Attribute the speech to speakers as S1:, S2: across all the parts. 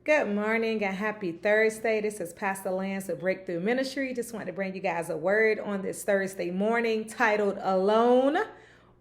S1: Good morning and happy Thursday. This is Pastor Lance of Breakthrough Ministry. Just wanted to bring you guys a word on this Thursday morning titled Alone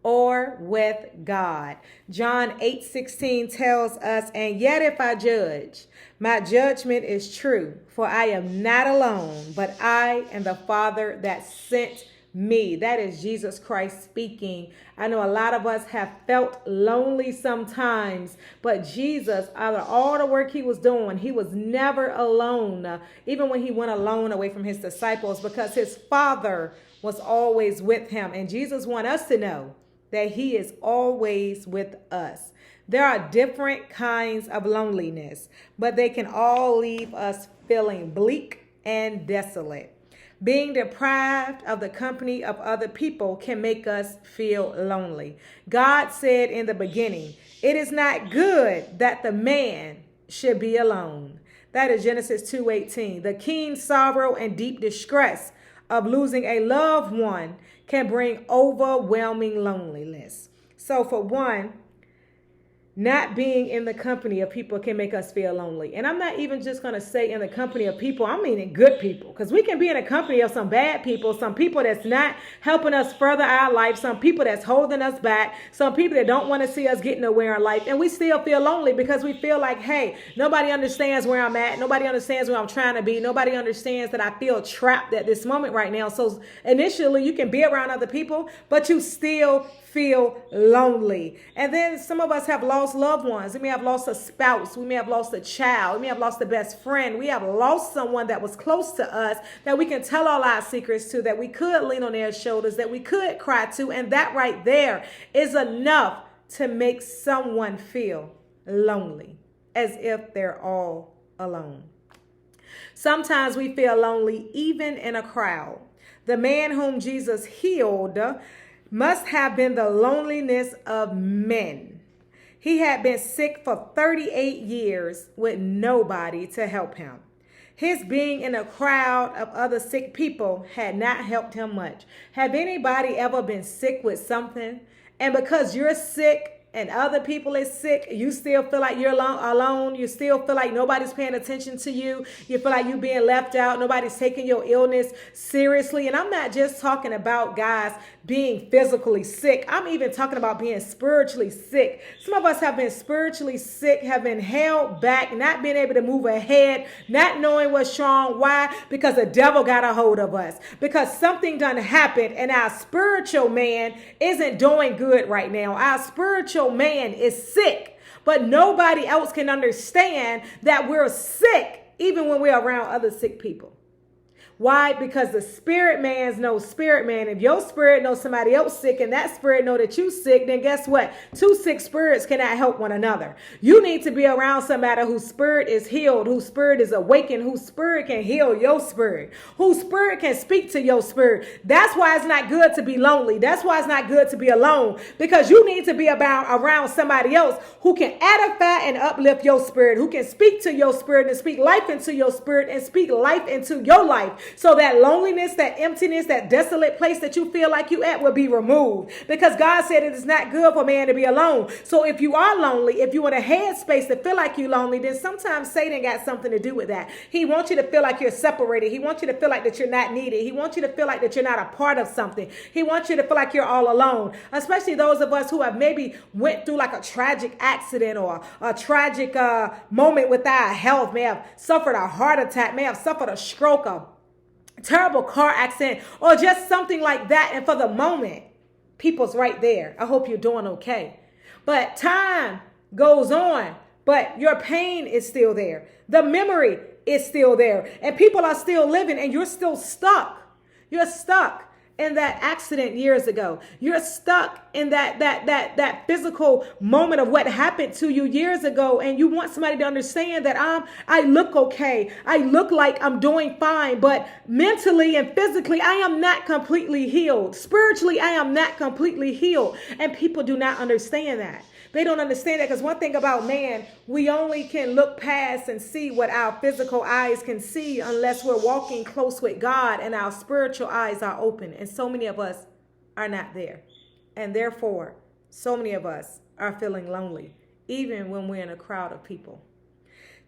S1: or with God. John 8:16 tells us, "And yet if I judge, my judgment is true, for I am not alone, but I and the Father that sent me." That is Jesus Christ speaking. I know a lot of us have felt lonely sometimes, but Jesus, out of all the work he was doing, he was never alone, even when he went alone away from his disciples, because his Father was always with him. And Jesus wants us to know that he is always with us. There are different kinds of loneliness, but they can all leave us feeling bleak and desolate. Being deprived of the company of other people can make us feel lonely. God said in the beginning, "It is not good that the man should be alone." That is Genesis 2:18. The keen sorrow and deep distress of losing a loved one can bring overwhelming loneliness. So for one, not being in the company of people can make us feel lonely. And I'm not even just going to say in the company of people, I mean in good people. Because we can be in the company of some bad people, some people that's not helping us further our life, some people that's holding us back, some people that don't want to see us getting nowhere in life. And we still feel lonely because we feel like, hey, nobody understands where I'm at. Nobody understands where I'm trying to be. Nobody understands that I feel trapped at this moment right now. So initially you can be around other people, but you still feel lonely. And then some of us have lost loved ones. We may have lost a spouse. We may have lost a child. We may have lost a best friend. We have lost someone that was close to us that we can tell all our secrets to, that we could lean on their shoulders, that we could cry to. And that right there is enough to make someone feel lonely, as if they're all alone. Sometimes we feel lonely even in a crowd. The man whom Jesus healed must have been the loneliness of men. He had been sick for 38 years with nobody to help him. His being in a crowd of other sick people had not helped him much. Have anybody ever been sick with something? And because you're sick and other people is sick, you still feel like you're alone. You still feel like nobody's paying attention to you. You feel like you're being left out. Nobody's taking your illness seriously. And I'm not just talking about guys being physically sick. I'm even talking about being spiritually sick. Some of us have been spiritually sick, have been held back, not being able to move ahead, not knowing what's wrong. Why? Because the devil got a hold of us. Because something done happened and our spiritual man isn't doing good right now. Our spiritual man is sick, but nobody else can understand that we're sick even when we're around other sick people. Why? Because the spirit man knows spirit man. If your spirit knows somebody else sick and that spirit know that you sick, then guess what? Two sick spirits cannot help one another. You need to be around somebody whose spirit is healed, whose spirit is awakened, whose spirit can heal your spirit, whose spirit can speak to your spirit. That's why it's not good to be lonely. That's why it's not good to be alone, because you need to be around somebody else who can edify and uplift your spirit, who can speak to your spirit and speak life into your spirit and speak life into your life. So that loneliness, that emptiness, that desolate place that you feel like you at will be removed. Because God said it is not good for man to be alone. So if you are lonely, if you're in a headspace to feel like you're lonely, then sometimes Satan got something to do with that. He wants you to feel like you're separated. He wants you to feel like that you're not needed. He wants you to feel like that you're not a part of something. He wants you to feel like you're all alone. Especially those of us who have maybe went through like a tragic accident or a tragic moment with our health, may have suffered a heart attack, may have suffered a stroke, a terrible car accident, or just something like that. And for the moment, people's right there. I hope you're doing okay. But time goes on, but your pain is still there. The memory is still there. And people are still living and you're still stuck. You're stuck in that accident years ago. You're stuck in that physical moment of what happened to you years ago. And you want somebody to understand that I look okay. I look like I'm doing fine, but mentally and physically, I am not completely healed. Spiritually, I am not completely healed. And people do not understand that. They don't understand that, because one thing about man, we only can look past and see what our physical eyes can see unless we're walking close with God and our spiritual eyes are open. And so many of us are not there. And therefore, so many of us are feeling lonely, even when we're in a crowd of people.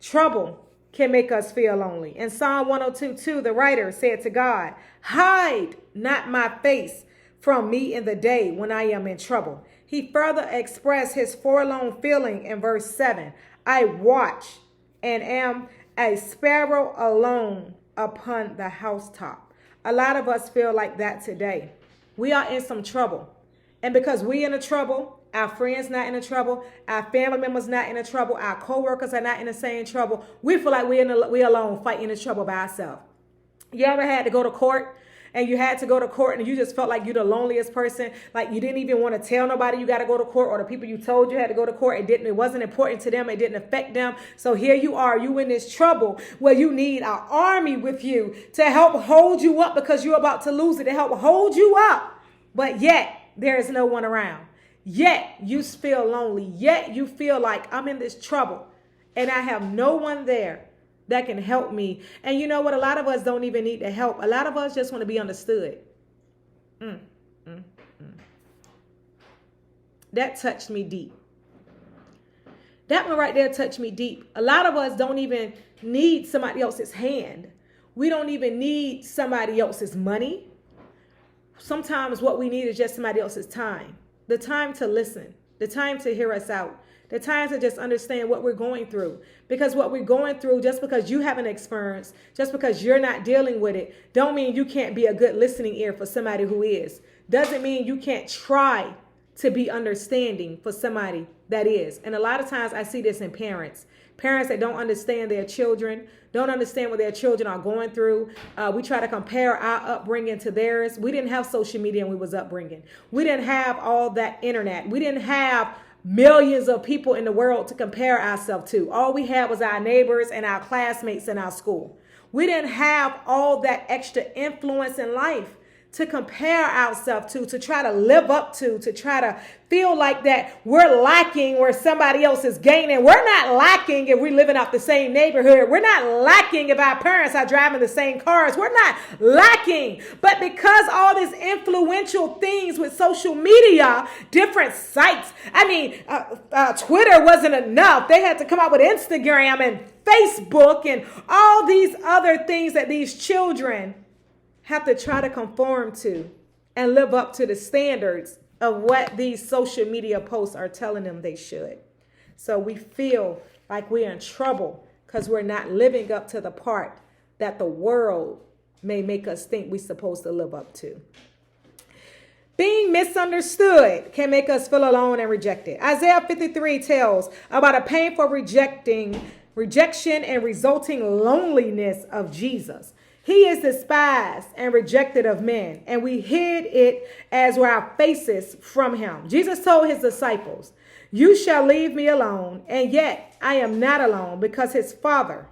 S1: Trouble can make us feel lonely. In Psalm 102:2, the writer said to God, hide not my face from me in the day when I am in trouble. He further expressed his forlorn feeling in verse 7. I watch and am a sparrow alone upon the housetop. A lot of us feel like that today. We are in some trouble. And because we in the trouble, our friends not in the trouble, our family members not in the trouble, our co-workers are not in the same trouble, we feel like we alone fighting the trouble by ourselves. You ever had to go to court? And you had to go to court and you just felt like you're the loneliest person. Like you didn't even want to tell nobody you got to go to court, or the people you told you had to go to court. It wasn't important to them. It didn't affect them. So here you are, you in this trouble where you need an army with you to help hold you up because you're about to lose it, to help hold you up. But yet there is no one around. Yet you feel lonely. Yet you feel like I'm in this trouble and I have no one there that can help me. And you know what? A lot of us don't even need to help. A lot of us just want to be understood. That touched me deep. That one right there touched me deep. A lot of us don't even need somebody else's hand. We don't even need somebody else's money. Sometimes what we need is just somebody else's time. The time to listen. The time to hear us out. The time to just understand what we're going through. Because what we're going through, just because you haven't experienced, just because you're not dealing with it, don't mean you can't be a good listening ear for somebody who is. Doesn't mean you can't try to be understanding for somebody that is. And a lot of times I see this in parents. Parents that don't understand their children, don't understand what their children are going through. We try to compare our upbringing to theirs. We didn't have social media when we was upbringing. We didn't have all that internet. We didn't have millions of people in the world to compare ourselves to. All we had was our neighbors and our classmates in our school. We didn't have all that extra influence in life to compare ourselves to try to live up to try to feel like that we're lacking where somebody else is gaining. We're not lacking if we're living out the same neighborhood. We're not lacking if our parents are driving the same cars. We're not lacking. But because all these influential things with social media, different sites, Twitter wasn't enough. They had to come out with Instagram and Facebook and all these other things that these children have to try to conform to and live up to the standards of what these social media posts are telling them they should. So we feel like we're in trouble because we're not living up to the part that the world may make us think we're supposed to live up to. Being misunderstood can make us feel alone and rejected. Isaiah 53 tells about a painful rejection and resulting loneliness of Jesus. He is despised and rejected of men, and we hid it as were our faces from him. Jesus told his disciples, you shall leave me alone, and yet I am not alone because his Father,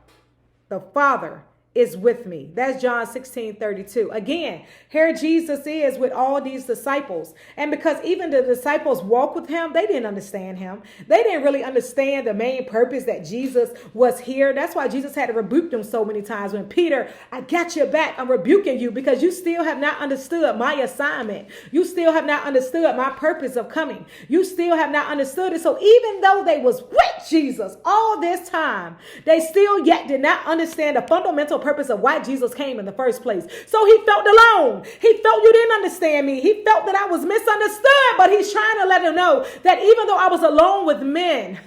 S1: the Father, is with me. That's John 16:32. Again, here Jesus is with all these disciples. And because even the disciples walked with him, they didn't understand him. They didn't really understand the main purpose that Jesus was here. That's why Jesus had to rebuke them so many times. When Peter, I got your back. I'm rebuking you because you still have not understood my assignment. You still have not understood my purpose of coming. You still have not understood it. So even though they was with Jesus all this time, they still yet did not understand the fundamental purpose of why Jesus came in the first place. So he felt alone. He felt you didn't understand me. He felt that I was misunderstood, but he's trying to let him know that even though I was alone with men,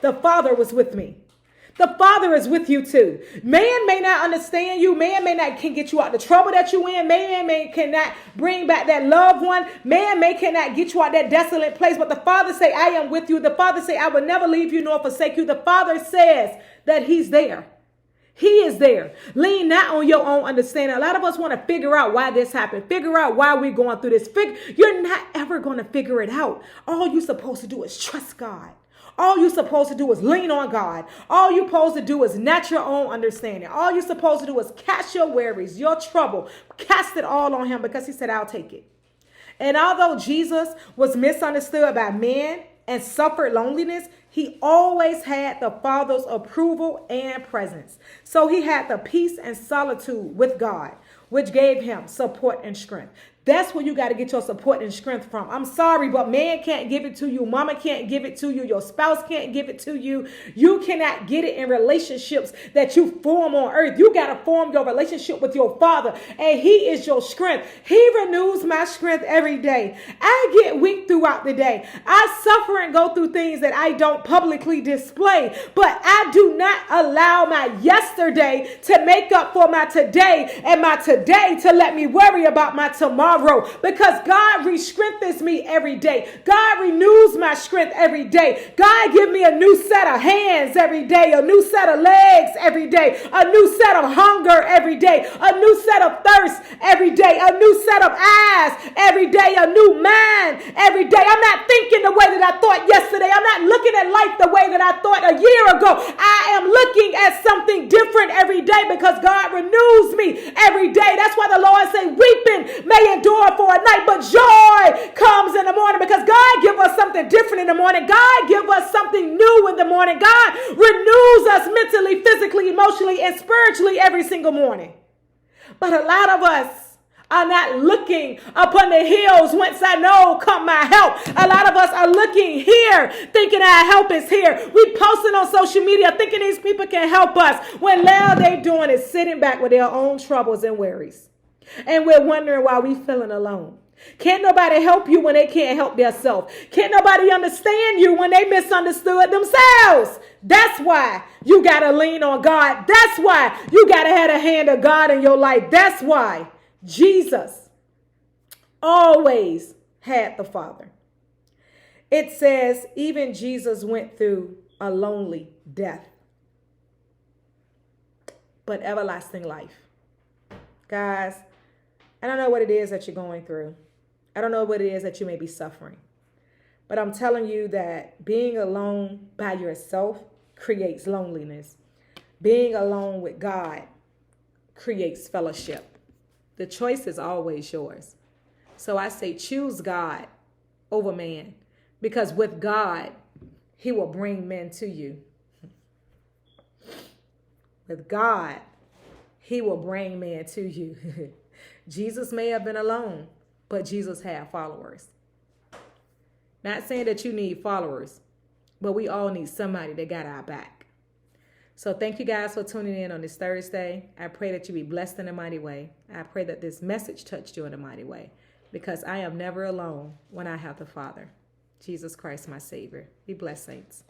S1: the Father was with me. The Father is with you too. Man may not understand you. Man may not can get you out the trouble that you in. Man may cannot bring back that loved one. Man may cannot get you out that desolate place. But the Father say, I am with you. The Father say, I will never leave you nor forsake you. The Father says that he's there. He is there. Lean not on your own understanding. A lot of us want to figure out why this happened. Figure out why we're going through this. You're not ever going to figure it out. All you're supposed to do is trust God. All you're supposed to do is lean on God. All you're supposed to do is not your own understanding. All you're supposed to do is cast your worries, your trouble, cast it all on him because he said, I'll take it. And although Jesus was misunderstood by men and suffered loneliness, He always had the Father's approval and presence. So he had the peace and solitude with God, which gave him support and strength. That's where you got to get your support and strength from. I'm sorry, but man can't give it to you. Mama can't give it to you. Your spouse can't give it to you. You cannot get it in relationships that you form on earth. You got to form your relationship with your Father, and he is your strength. He renews my strength every day. I get weak throughout the day. I suffer and go through things that I don't publicly display, but I do not allow my yesterday to make up for my today, and my today to let me worry about my tomorrow. Because God re-strengthens me every day. God renews my strength every day. God give me a new set of hands every day, a new set of legs every day, a new set of hunger every day, a new set of thirst every day, a new set of eyes every day, a new mind every day. I'm not thinking the way that I thought yesterday. I'm not looking at life the way that I thought a year ago. I am looking at something different every day because God renews me every day. That's why the Lord say, weeping may endure for a night, but joy comes in the morning, because God give us something different in the morning. God give us something new in the morning. God renews us mentally, physically, emotionally, and spiritually every single morning. But a lot of us are not looking upon the hills whence I know come my help. A lot of us are looking here thinking our help is here. We posting on social media thinking these people can help us, when all they're doing is sitting back with their own troubles and worries. And we're wondering why we feeling alone. Can't nobody help you when they can't help themselves. Can't nobody understand you when they misunderstood themselves. That's why you got to lean on God. That's why you got to have the hand of God in your life. That's why Jesus always had the Father. It says even Jesus went through a lonely death, but everlasting life. Guys, I don't know what it is that you're going through. I don't know what it is that you may be suffering. But I'm telling you that being alone by yourself creates loneliness. Being alone with God creates fellowship. The choice is always yours. So I say choose God over man, because with God, he will bring men to you. With God, he will bring men to you. Jesus may have been alone, but Jesus had followers. Not saying that you need followers, but we all need somebody that got our back. So thank you guys for tuning in on this Thursday. I pray that you be blessed in a mighty way. I pray that this message touched you in a mighty way, because I am never alone when I have the Father, Jesus Christ, my Savior. Be blessed, saints.